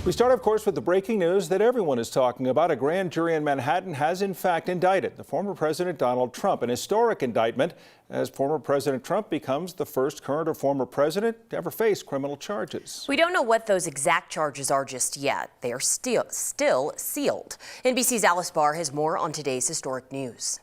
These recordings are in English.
We start, of course, with the breaking news that everyone is talking about. A grand jury in Manhattan has, in fact, indicted the former President Donald Trump, an historic indictment, as former President Trump becomes the first current or former president to ever face criminal charges. We don't know what those exact charges are just yet. They are still sealed. NBC's Alice Barr has more on today's historic news.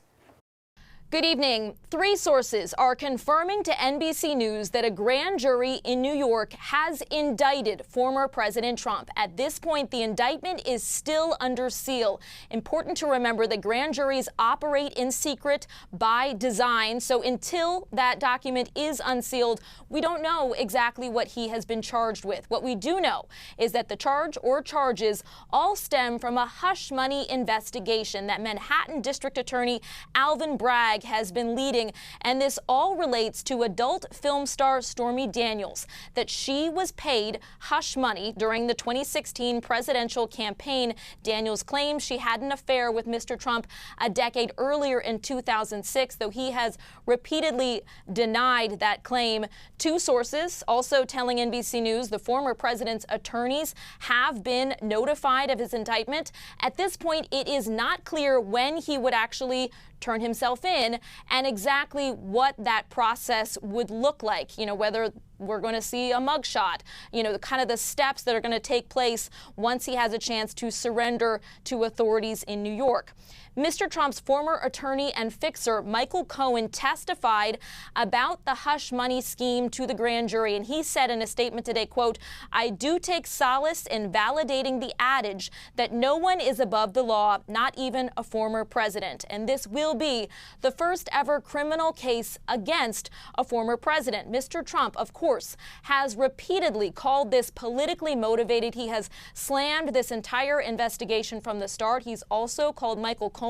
Good evening. 3 sources are confirming to NBC News that a grand jury in New York has indicted former President Trump. At this point, the indictment is still under seal. Important to remember that grand juries operate in secret by design. So until that document is unsealed, we don't know exactly what he has been charged with. What we do know is that the charge or charges all stem from a hush money investigation that Manhattan District Attorney Alvin Bragg has been leading, and this all relates to adult film star Stormy Daniels, that she was paid hush money during the 2016 presidential campaign. Daniels claims she had an affair with Mr. Trump a decade earlier in 2006, though he has repeatedly denied that claim. 2 sources also telling NBC News the former president's attorneys have been notified of his indictment. At this point, it is not clear when he would actually turn himself in and exactly what that process would look like. Whether we're going to see a mugshot, the steps that are going to take place once he has a chance to surrender to authorities in New York. Mr. Trump's former attorney and fixer, Michael Cohen, testified about the hush money scheme to the grand jury. And he said in a statement today, quote, "I do take solace in validating the adage that no one is above the law, not even a former president." And this will be the first ever criminal case against a former president. Mr. Trump, of course, has repeatedly called this politically motivated. He has slammed this entire investigation from the start. He's also called Michael Cohen,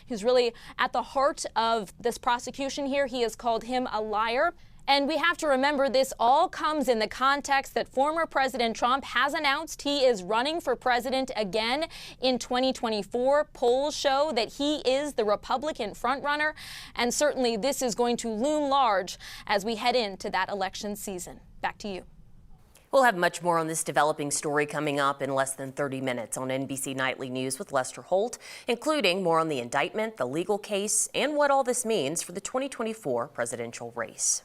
who's really at the heart of this prosecution here. He has called him a liar. And we have to remember this all comes in the context that former President Trump has announced he is running for president again in 2024. Polls show that he is the Republican frontrunner, and certainly this is going to loom large as we head into that election season. Back to you. We'll have much more on this developing story coming up in less than 30 minutes on NBC Nightly News with Lester Holt, including more on the indictment, the legal case, and what all this means for the 2024 presidential race.